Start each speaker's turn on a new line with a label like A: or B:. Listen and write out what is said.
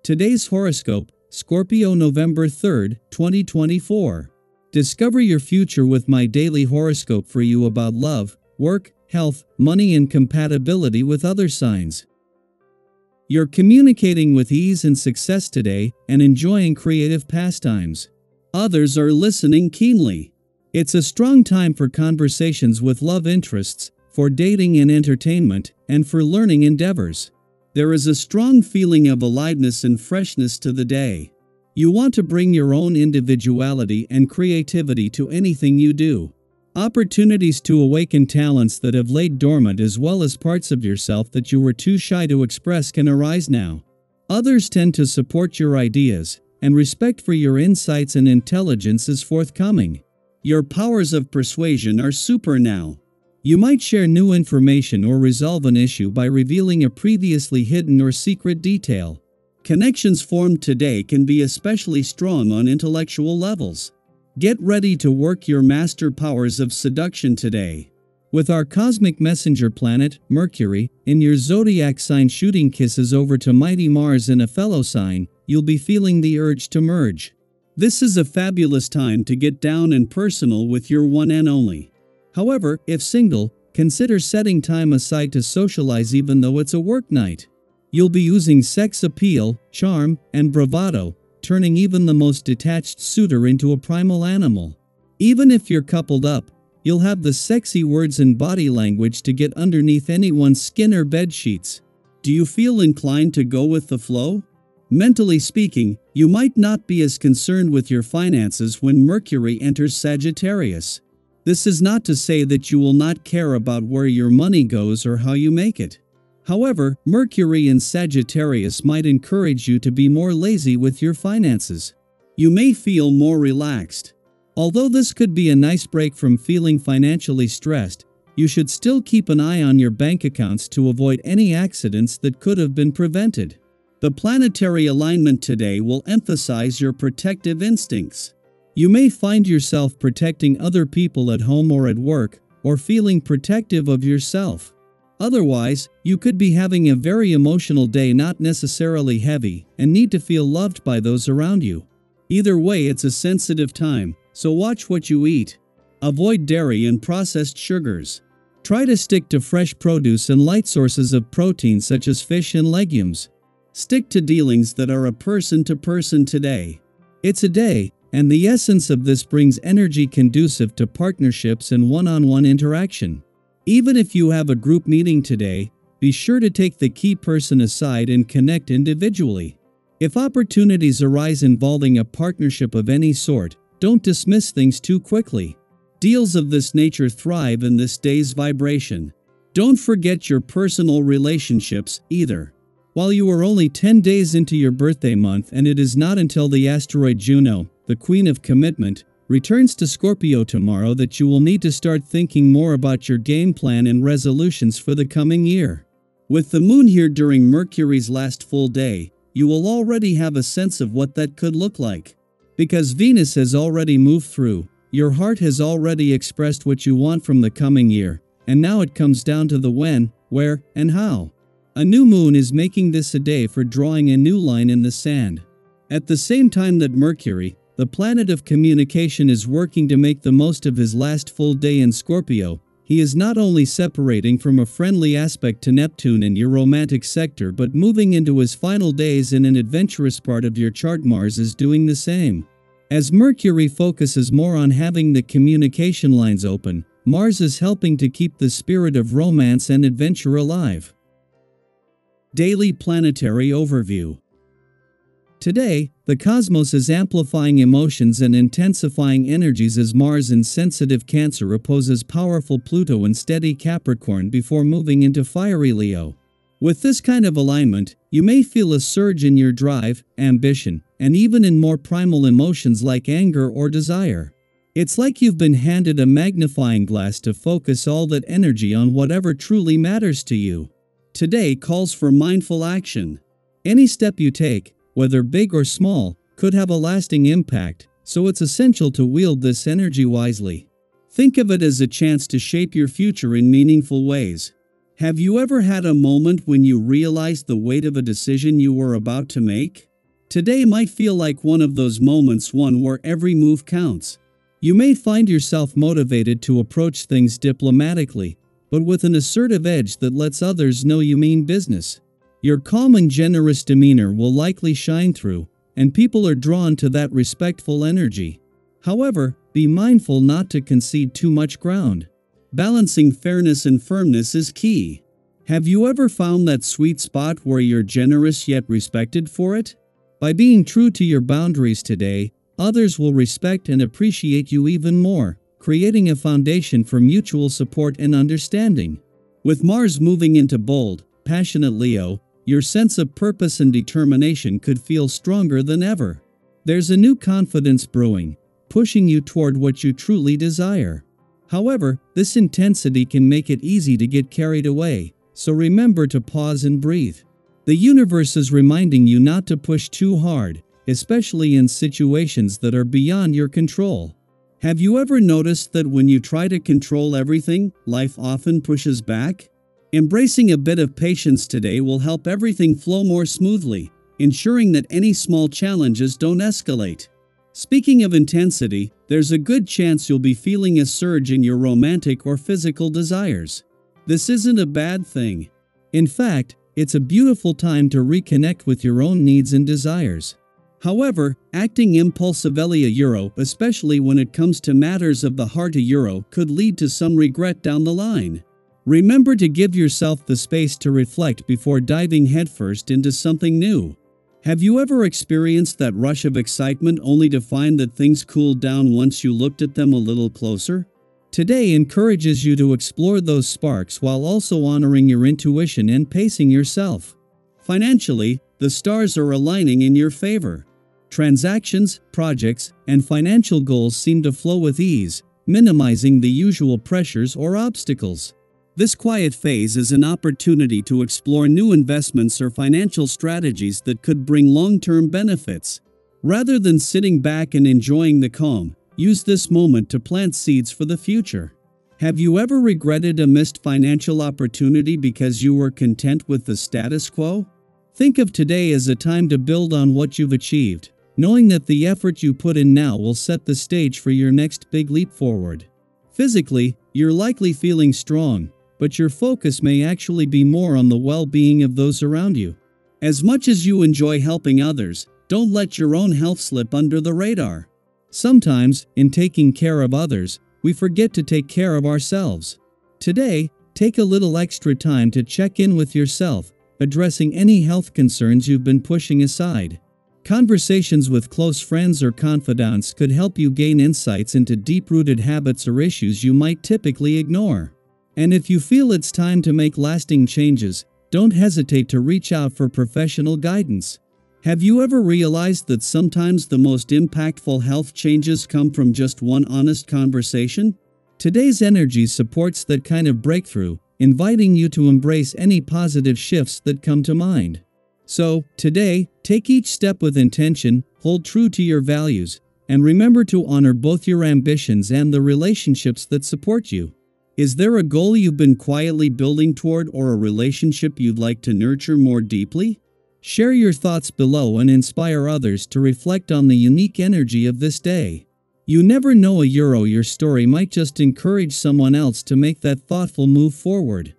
A: Today's horoscope, Scorpio November 3rd, 2024. Discover your future with my daily horoscope for you about love, work, health, money and compatibility with other signs. You're communicating with ease and success today and enjoying creative pastimes. Others are listening keenly. It's a strong time for conversations with love interests, for dating and entertainment, and for learning endeavors. There is a strong feeling of aliveness and freshness to the day. You want to bring your own individuality and creativity to anything you do. Opportunities to awaken talents that have laid dormant as well as parts of yourself that you were too shy to express can arise now. Others tend to support your ideas, and respect for your insights and intelligence is forthcoming. Your powers of persuasion are super now. You might share new information or resolve an issue by revealing a previously hidden or secret detail. Connections formed today can be especially strong on intellectual levels. Get ready to work your master powers of seduction today. With our cosmic messenger planet, Mercury, in your zodiac sign shooting kisses over to mighty Mars in a fellow sign, you'll be feeling the urge to merge. This is a fabulous time to get down and personal with your one and only. However, if single, consider setting time aside to socialize even though it's a work night. You'll be using sex appeal, charm, and bravado, turning even the most detached suitor into a primal animal. Even if you're coupled up, you'll have the sexy words and body language to get underneath anyone's skin or bed sheets. Do you feel inclined to go with the flow? Mentally speaking, you might not be as concerned with your finances when Mercury enters Sagittarius. This is not to say that you will not care about where your money goes or how you make it. However, Mercury in Sagittarius might encourage you to be more lazy with your finances. You may feel more relaxed. Although this could be a nice break from feeling financially stressed, you should still keep an eye on your bank accounts to avoid any accidents that could have been prevented. The planetary alignment today will emphasize your protective instincts. You may find yourself protecting other people at home or at work, or feeling protective of yourself. Otherwise, you could be having a very emotional day, not necessarily heavy, and need to feel loved by those around you. Either way, it's a sensitive time, so watch what you eat. Avoid dairy and processed sugars. Try to stick to fresh produce and light sources of protein such as fish and legumes. Stick to dealings that are a person-to-person today. It's a day, and the essence of this brings energy conducive to partnerships and one-on-one interaction. Even if you have a group meeting today, be sure to take the key person aside and connect individually. If opportunities arise involving a partnership of any sort, don't dismiss things too quickly. Deals of this nature thrive in this day's vibration. Don't forget your personal relationships, either. While you are only 10 days into your birthday month and it is not until the asteroid Juno, the Queen of Commitment, returns to Scorpio tomorrow that you will need to start thinking more about your game plan and resolutions for the coming year. With the moon here during Mercury's last full day, you will already have a sense of what that could look like. Because Venus has already moved through, your heart has already expressed what you want from the coming year, and now it comes down to the when, where, and how. A new moon is making this a day for drawing a new line in the sand. At the same time that Mercury, the planet of communication, is working to make the most of his last full day in Scorpio, he is not only separating from a friendly aspect to Neptune in your romantic sector but moving into his final days in an adventurous part of your chart. Mars is doing the same. As Mercury focuses more on having the communication lines open, Mars is helping to keep the spirit of romance and adventure alive. Daily Planetary Overview. Today, the cosmos is amplifying emotions and intensifying energies as Mars in sensitive Cancer opposes powerful Pluto in steady Capricorn before moving into fiery Leo. With this kind of alignment, you may feel a surge in your drive, ambition, and even in more primal emotions like anger or desire. It's like you've been handed a magnifying glass to focus all that energy on whatever truly matters to you. Today calls for mindful action. Any step you take, whether big or small, could have a lasting impact, so it's essential to wield this energy wisely. Think of it as a chance to shape your future in meaningful ways. Have you ever had a moment when you realized the weight of a decision you were about to make? Today might feel like one of those moments where every move counts. You may find yourself motivated to approach things diplomatically, but with an assertive edge that lets others know you mean business. Your calm and generous demeanor will likely shine through, and people are drawn to that respectful energy. However, be mindful not to concede too much ground. Balancing fairness and firmness is key. Have you ever found that sweet spot where you're generous yet respected for it? By being true to your boundaries today, others will respect and appreciate you even more, creating a foundation for mutual support and understanding. With Mars moving into bold, passionate Leo, your sense of purpose and determination could feel stronger than ever. There's a new confidence brewing, pushing you toward what you truly desire. However, this intensity can make it easy to get carried away, so remember to pause and breathe. The universe is reminding you not to push too hard, especially in situations that are beyond your control. Have you ever noticed that when you try to control everything, life often pushes back? Embracing a bit of patience today will help everything flow more smoothly, ensuring that any small challenges don't escalate. Speaking of intensity, there's a good chance you'll be feeling a surge in your romantic or physical desires. This isn't a bad thing. In fact, it's a beautiful time to reconnect with your own needs and desires. However, acting impulsively especially when it comes to matters of the heart could lead to some regret down the line. Remember to give yourself the space to reflect before diving headfirst into something new. Have you ever experienced that rush of excitement only to find that things cooled down once you looked at them a little closer? Today encourages you to explore those sparks while also honoring your intuition and pacing yourself. Financially, the stars are aligning in your favor. Transactions, projects, and financial goals seem to flow with ease, minimizing the usual pressures or obstacles. This quiet phase is an opportunity to explore new investments or financial strategies that could bring long-term benefits. Rather than sitting back and enjoying the calm, use this moment to plant seeds for the future. Have you ever regretted a missed financial opportunity because you were content with the status quo? Think of today as a time to build on what you've achieved, knowing that the effort you put in now will set the stage for your next big leap forward. Physically, you're likely feeling strong, but your focus may actually be more on the well-being of those around you. As much as you enjoy helping others, don't let your own health slip under the radar. Sometimes, in taking care of others, we forget to take care of ourselves. Today, take a little extra time to check in with yourself, addressing any health concerns you've been pushing aside. Conversations with close friends or confidants could help you gain insights into deep-rooted habits or issues you might typically ignore. And if you feel it's time to make lasting changes, don't hesitate to reach out for professional guidance. Have you ever realized that sometimes the most impactful health changes come from just one honest conversation? Today's energy supports that kind of breakthrough, inviting you to embrace any positive shifts that come to mind. So, today, take each step with intention, hold true to your values, and remember to honor both your ambitions and the relationships that support you. Is there a goal you've been quietly building toward or a relationship you'd like to nurture more deeply? Share your thoughts below and inspire others to reflect on the unique energy of this day. You never know, your story might just encourage someone else to make that thoughtful move forward.